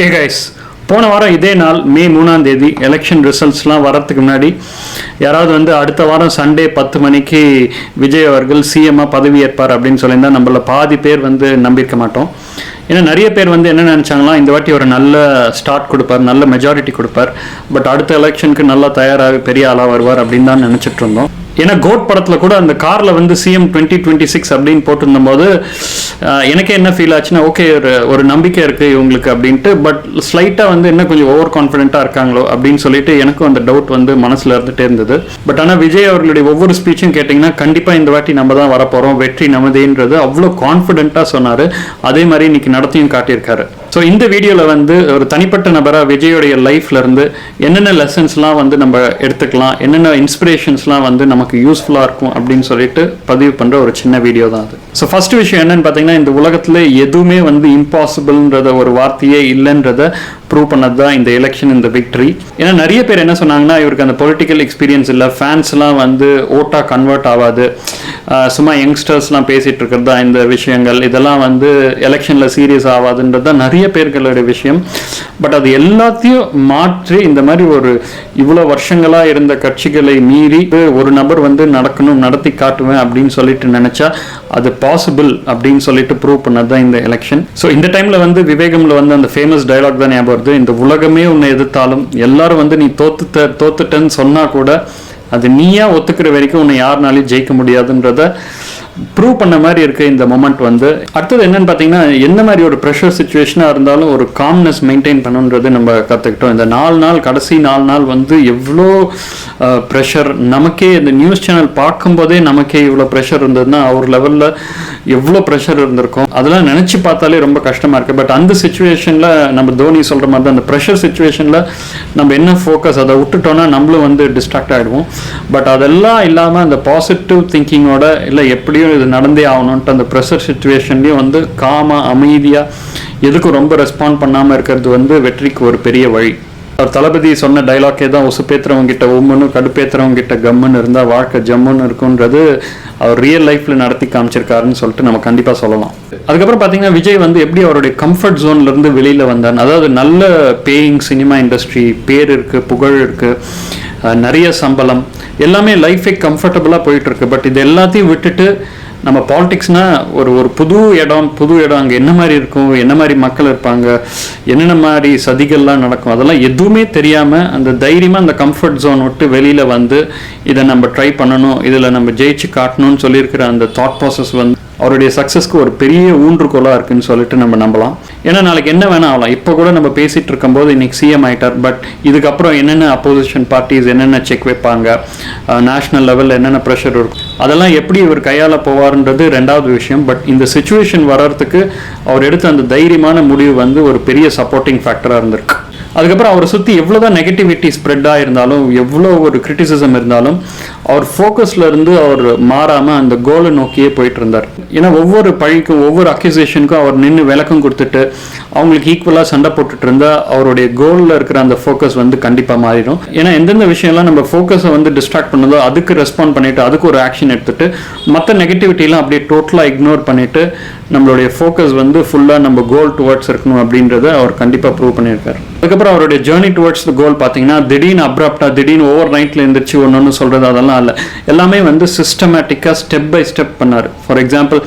ஏ guys, போன வாரம் இதே நாள் மே 3ஆம் தேதி எலெக்ஷன் ரிசல்ட்ஸ்லாம் வரத்துக்கு முன்னாடி யாராவது அடுத்த வாரம் சண்டே 10 மணிக்கு விஜய் அவர்கள் சிஎம்மாக பதவி ஏற்பார் அப்படின்னு சொல்லியிருந்தால் நம்மள பாதி பேர் நம்பியிருக்க மாட்டோம். ஏன்னா நிறைய பேர் என்ன நினச்சாங்களா, இந்த வாட்டி ஒரு நல்ல ஸ்டார்ட் கொடுப்பார், நல்ல மெஜாரிட்டி கொடுப்பார், பட் அடுத்த எலெக்ஷனுக்கு நல்லா தயாராக பெரிய ஆளாக வருவார் அப்படின்னு தான் நினச்சிட்டு இருந்தோம். ஏன்னா கோட் படத்தில் கூட அந்த காரில் சிஎம் 2026 அப்படின்னு போட்டிருந்த போது எனக்கே என்ன ஃபீல் ஆச்சுன்னா, ஓகே ஒரு நம்பிக்கை இருக்குது இவங்களுக்கு அப்படின்ட்டு, பட் ஸ்லைட்டாக என்ன கொஞ்சம் ஓவர் கான்ஃபிடென்ட்டாக இருக்காங்களோ அப்படின்னு சொல்லிட்டு எனக்கும் அந்த டவுட் மனசில் இருந்துகிட்டே இருந்தது. பட் ஆனால் விஜய் அவர்களுடைய ஒவ்வொரு ஸ்பீச்சும் கேட்டிங்கன்னா கண்டிப்பாக இந்த வாட்டி நம்ம தான் வரப்போகிறோம், வெற்றி நமதேன்றது அவ்வளோ கான்ஃபிடென்ட்டாக சொன்னார். அதே மாதிரி இன்னைக்கு நடத்தியும் காட்டியிருக்காரு. ஸோ இந்த வீடியோவில் ஒரு தனிப்பட்ட நபராக விஜயோடைய லைஃப்லேருந்து என்னென்ன லெசன்ஸ்லாம் நம்ம எடுத்துக்கலாம், என்னென்ன இன்ஸ்பிரேஷன்ஸ்லாம் நமக்கு யூஸ்ஃபுல்லாக இருக்கும் அப்படின்னு சொல்லிட்டு பதிவு பண்ணுற ஒரு சின்ன வீடியோ தான் அது. ஸோ ஃபர்ஸ்ட் விஷயம் என்னன்னு பார்த்தீங்கன்னா, இந்த உலகத்தில் எதுவுமே இம்பாசிபிள்ன்றத ஒரு வார்த்தையே இல்லைன்றத ப்ரூவ் பண்ணது தான் இந்த எலெக்ஷன், இந்த விக்டரி. ஏன்னா நிறைய பேர் என்ன சொன்னாங்கன்னா, இவருக்கு அந்த பொலிட்டிக்கல் எக்ஸ்பீரியன்ஸ் இல்லை, ஃபேன்ஸ்லாம் ஓட்டாக கன்வெர்ட் ஆகாது, சும்மா யங்ஸ்டர்ஸ்லாம் பேசிகிட்டு இருக்கிறது தான் இந்த விஷயங்கள், இதெல்லாம் எலெக்ஷனில் சீரியஸ் ஆகாதுன்றது தான் நிறைய பேர்களுடைய விஷயம். பட் அது எல்லாத்தையும் மாற்றி இந்த மாதிரி இவ்வளோ வருஷங்களாக இருந்த கட்சிகளை மீறி ஒரு நபர் நடக்கணும், நடத்தி காட்டுவேன் அப்படின்னு சொல்லிட்டு நினச்சா அது பாசிபிள் அப்படின்னு சொல்லிட்டு ப்ரூவ் பண்ணது தான் இந்த எலெக்ஷன். ஸோ இந்த டைமில் விவேகம்ல அந்த ஃபேமஸ் டயலாக் தான் ஞாபகம் வருது, இந்த உலகமே உன்னை எதிர்த்தாலும் எல்லாரும் நீ தோத்துட்டேன்னு சொன்னா கூட அது நீயா ஒத்துக்கிற வரைக்கும் உன்னை யாருனாலையும் ஜெயிக்க முடியாதுன்றத ப்ரூவ் பண்ண மாதிரி இருக்கு இந்த மொமெண்ட். அடுத்தது என்னன்னு பார்த்தீங்கன்னா, எந்த மாதிரி ஒரு ப்ரெஷர் சுச்சுவேஷனாக இருந்தாலும் ஒரு காம்னஸ் மெயின்டைன் பண்ணுன்றது நம்ம கற்றுக்கிட்டோம். இந்த 4 நாள், கடைசி 4 நாள் எவ்வளோ ப்ரெஷர், நமக்கே இந்த நியூஸ் சேனல் பார்க்கும்போதே நமக்கே இவ்வளோ ப்ரெஷர் இருந்ததுன்னா அவர் லெவலில் எவ்வளோ ப்ரெஷர் இருந்திருக்கும், அதெல்லாம் நினச்சி பார்த்தாலே ரொம்ப கஷ்டமாக இருக்குது. பட் அந்த சுச்சுவேஷனில் நம்ம தோனி சொல்கிற மாதிரி தான், அந்த ப்ரெஷர் சுச்சுவேஷனில் நம்ம என்ன ஃபோக்கஸ் அதை விட்டுட்டோன்னா நம்மளும் டிஸ்ட்ராக்ட் ஆகிடுவோம். பட் அதெல்லாம் இல்லாமல் அந்த பாசிட்டிவ் திங்கிங்கோட இல்லை எப்படியும் இது நடந்தே ஆகணும்ட்டு அந்த ப்ரெஷர் சுச்சுவேஷன்லையும் காமாக அமைதியாக எதுக்கும் ரொம்ப ரெஸ்பாண்ட் பண்ணாமல் இருக்கிறது வெற்றிக்கு ஒரு பெரிய வழி. அவர் தளபதி சொன்ன டைலாக்கே தான், உசுப்பேத்துறவங்கிட்ட உம்முன்னு கடுப்பேத்துறவங்கிட்ட கம்முன்னு இருந்தால் வாழ்க்கை ஜம்முன்னு இருக்குன்றது அவர் ரியல் லைஃப்பில் நடத்தி காமிச்சிருக்காருன்னு சொல்லிட்டு நம்ம கண்டிப்பாக சொல்லலாம். அதுக்கப்புறம் பார்த்தீங்கன்னா, விஜய் எப்படி அவருடைய கம்ஃபர்ட் ஜோன்லேருந்து வெளியில் வந்தார். அதாவது நல்ல பேயிங் சினிமா இண்டஸ்ட்ரி, பேர் இருக்குது, புகழ் இருக்குது, நிறைய சம்பளம், எல்லாமே லைஃபே கம்ஃபர்டபுளாக போயிட்டுருக்கு. பட் இது எல்லாத்தையும் விட்டுட்டு நம்ம பாலிடிக்ஸ்னால் ஒரு புது இடம் அங்கே என்ன மாதிரி இருக்கும், என்ன மாதிரி மக்கள் இருப்பாங்க, என்னென்ன மாதிரி சதிகள்லாம் நடக்கும், அதெல்லாம் எதுவுமே தெரியாமல் அந்த தைரியமாக அந்த கம்ஃபர்ட் ஜோன் விட்டு வெளியில் இதை நம்ம ட்ரை பண்ணணும், இதில் நம்ம ஜெயிச்சு காட்டணும்னு சொல்லியிருக்கிற அந்த தாட் ப்ராசஸ் அவருடைய சக்ஸஸ்க்கு ஒரு பெரிய ஊன்றுகோலாக இருக்குன்னு சொல்லிட்டு நம்ம நம்பலாம். ஏன்னா நாளைக்கு என்ன வேணா ஆகலாம். இப்போ கூட நம்ம பேசிகிட்டு இருக்கும்போது இன்னைக்கு சிஎம் ஆகிட்டார், பட் இதுக்கப்புறம் என்னென்ன அப்போசிஷன் பார்ட்டிஸ் என்னென்ன செக் வைப்பாங்க, நேஷ்னல் லெவலில் என்னென்ன ப்ரெஷர் இருக்கும், அதெல்லாம் எப்படி இவர் கையாள போவார்ன்றது ரெண்டாவது விஷயம். பட் இந்த சுச்சுவேஷன் வர்றதுக்கு அவர் எடுத்த அந்த தைரியமான முடிவு ஒரு பெரிய சப்போர்ட்டிங் ஃபேக்டராக இருந்திருக்கு. அதுக்கப்புறம் அவரை சுற்றி எவ்வளோதான் நெகட்டிவிட்டி ஸ்ப்ரெட்டாக இருந்தாலும், எவ்வளோ ஒரு கிரிட்டிசிசம் இருந்தாலும், அவர் ஃபோக்கஸில் இருந்து அவர் மாறாமல் அந்த கோலை நோக்கியே போயிட்டு இருந்தார். ஏன்னா ஒவ்வொரு பழிக்கும் ஒவ்வொரு அக்யூசேஷனுக்கும் அவர் நின்று விளக்கம் கொடுத்துட்டு அவங்களுக்கு ஈக்குவலாக சண்டை போட்டுட்டு இருந்தால் அவருடைய கோலில் இருக்கிற அந்த ஃபோக்கஸ் கண்டிப்பாக மாறிடும். ஏன்னா எந்தெந்த விஷயம்லாம் நம்ம ஃபோக்கஸை டிஸ்ட்ராக்ட் பண்ணதோ அதுக்கு ரெஸ்பாண்ட் பண்ணிவிட்டு அதுக்கு ஒரு ஆக்ஷன் எடுத்துகிட்டு மற்ற நெகட்டிவிட்டிலாம் அப்படியே டோட்டலாக இக்னோர் பண்ணிவிட்டு நம்மளுடைய ஃபோக்கஸ் ஃபுல்லாக நம்ம கோல் டுவர்ட்ஸ் இருக்கணும் அப்படின்றத அவர் கண்டிப்பாக ப்ரூவ் பண்ணியிருக்காரு. அதுக்கப்புறம் அவருடைய ஜேர்னி டுவர்ட்ஸ் த கோல் பார்த்தீங்கன்னா, திடீர்னு அப்ராப்டாக திடீர்னு ஓவர் நைட்டில் எழுந்திரிச்சு ஒன்று சொல்கிறது அதெல்லாம் இல்லை. எல்லாமே சிஸ்டமேட்டிக்காக ஸ்டெப் பை ஸ்டெப் பண்ணார். ஃபார் எக்ஸாம்பிள்,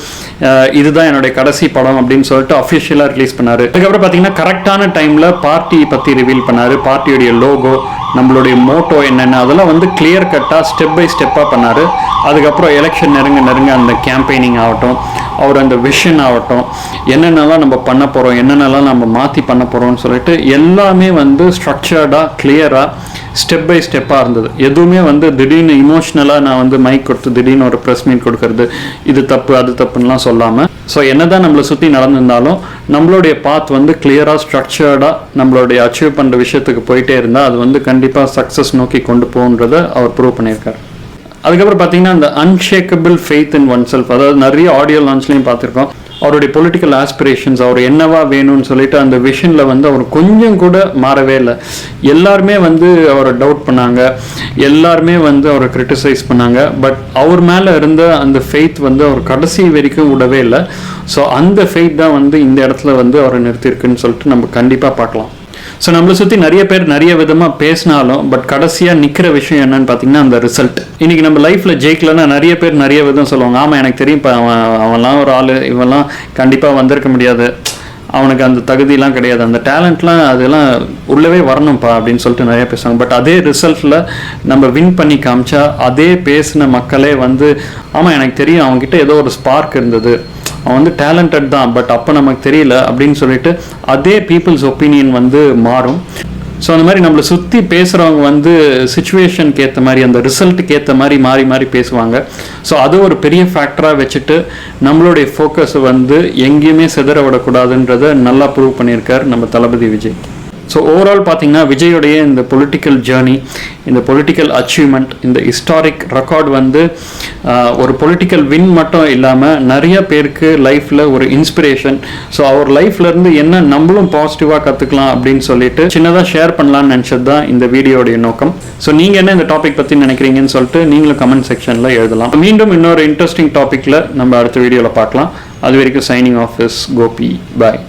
இதுதான் என்னுடைய கடைசி படம் அப்படின்னு சொல்லிட்டு அஃபிஷியலாக ரிலீஸ் பண்ணார். அதுக்கப்புறம் பார்த்தீங்கன்னா கரெக்டான டைமில் பார்ட்டி பற்றி ரிவீல் பண்ணார். பார்ட்டியுடைய லோகோ, நம்மளுடைய மோட்டோ என்னென்ன, அதெல்லாம் கிளியர் கட்டாக ஸ்டெப் பை ஸ்டெப்பாக பண்ணார். அதுக்கப்புறம் எலெக்ஷன் நெருங்க அந்த கேம்பெயினிங் ஆகட்டும், அவர் அந்த விஷன் ஆகட்டும், என்னென்னலாம் நம்ம பண்ண போகிறோம், என்னென்னலாம் நம்ம மாற்றி பண்ண போகிறோம்னு சொல்லிட்டு எல்லாமே ஸ்ட்ரக்சர்டாக கிளியராக ஸ்டெப் பை ஸ்டெப்பாக இருந்தது. எதுவுமே திடீர்னு இமோஷ்னலாக நான் மைக் கொடுத்து திடீர்னு ஒரு ப்ரெஸ் மீட் கொடுக்கறது, இது தப்பு அது தப்புன்னெலாம் சொல்லாமல், ஸோ என்ன தான் நம்மளை சுற்றி நடந்திருந்தாலும் நம்மளுடைய பாத் கிளியராக ஸ்ட்ரக்சர்டாக நம்மளுடைய அச்சீவ் பண்ணுற விஷயத்துக்கு போயிட்டே இருந்தால் அது கண்டிப்பாக சக்ஸஸ் நோக்கி கொண்டு போகுன்றதை அவர் ப்ரூவ் பண்ணியிருக்கார். அதுக்கப்புறம் பார்த்தீங்கன்னா, அந்த unshakeable faith in one self, அதாவது நிறைய ஆடியோ லான்ச்லையும் பார்த்துருக்கோம். அவருடைய பொலிட்டிக்கல் ஆஸ்பிரேஷன்ஸ், அவர் என்னவா வேணும்னு சொல்லிட்டு அந்த விஷனில் வந்து அவர் கொஞ்சம் கூட மாறவே இல்லை. எல்லாருமே வந்து அவரை டவுட் பண்ணாங்க, எல்லாருமே வந்து அவரை கிரிட்டிசைஸ் பண்ணாங்க. பட் அவர் மேலே இருந்த அந்த ஃபெய்த் வந்து அவர் கடைசி வரைக்கும் விடவே இல்லை. ஸோ அந்த ஃபெய்த் தான் வந்து இந்த இடத்துல வந்து அவரை நிறுத்தியிருக்குன்னு சொல்லிட்டு நம்ம கண்டிப்பாக பார்க்கலாம். ஸோ நம்மளை சுற்றி நிறைய பேர் நிறைய விதமாக பேசினாலும் பட் கடைசியாக நிற்கிற விஷயம் என்னன்னு பார்த்தீங்கன்னா அந்த ரிசல்ட். இன்றைக்கி நம்ம லைஃப்பில் ஜெயிக்கலன்னா நிறைய பேர் நிறைய விதம் சொல்லுவாங்க. ஆமாம், எனக்கு தெரியும், இப்போ அவன்லாம் ஒரு ஆள், இவெல்லாம் கண்டிப்பாக வந்திருக்க முடியாது, அவனுக்கு அந்த தகுதியெலாம் கிடையாது, அந்த டேலண்ட்லாம் அதெல்லாம் உள்ளவே வரணும்ப்பா அப்படின்னு சொல்லிட்டு நிறைய பேசுவாங்க. பட் அதே ரிசல்ட்டில் நம்ம வின் பண்ணி காமிச்சா அதே பேசின மக்களே வந்து ஆமாம் எனக்கு தெரியும், அவங்ககிட்ட ஏதோ ஒரு ஸ்பார்க் இருந்தது, அவன் வந்து டேலண்டட் தான், பட் அப்போ நமக்கு தெரியல அப்படின்னு சொல்லிட்டு அதே பீப்புள்ஸ் ஒப்பீனியன் வந்து மாறும். ஸோ அந்த மாதிரி நம்மளை சுற்றி பேசுகிறவங்க வந்து சுச்சுவேஷனுக்கு ஏற்ற மாதிரி, அந்த ரிசல்ட்டுக்கு ஏற்ற மாதிரி மாறி மாறி பேசுவாங்க. ஸோ அது ஒரு பெரிய ஃபேக்டராக வச்சுட்டு நம்மளுடைய ஃபோக்கஸை வந்து எங்கேயுமே சிதற விடக்கூடாதுன்றதை நல்லா ப்ரூவ் பண்ணியிருக்கார் நம்ம தளபதி விஜய். ஸோ ஓவரால் பார்த்தீங்கன்னா விஜயோடைய இந்த பொலிட்டிக்கல் ஜேர்னி, இந்த பொலிட்டிக்கல் அச்சீவ்மெண்ட், இந்த ஹிஸ்டாரிக் ரெக்கார்ட் வந்து ஒரு பொலிட்டிக்கல் வின் மட்டும் இல்லாமல் நிறைய பேருக்கு லைஃப்பில் ஒரு இன்ஸ்பிரேஷன். ஸோ அவர் லைஃப்லேருந்து என்ன நம்மளும் பாசிட்டிவாக கற்றுக்கலாம் அப்படின்னு சொல்லிட்டு சின்னதாக ஷேர் பண்ணலான்னு நினச்சது தான் இந்த வீடியோடைய நோக்கம். ஸோ நீங்கள் என்ன இந்த டாபிக் பற்றி நினைக்கிறீங்கன்னு சொல்லிட்டு நீங்களும் கமெண்ட் செக்ஷனில் எழுதலாம். மீண்டும் இன்னொரு இன்ட்ரெஸ்டிங் டாப்பிக்கில் நம்ம அடுத்த வீடியோவில் பார்க்கலாம். அது வரைக்கும் signing off is Gopi. Bye.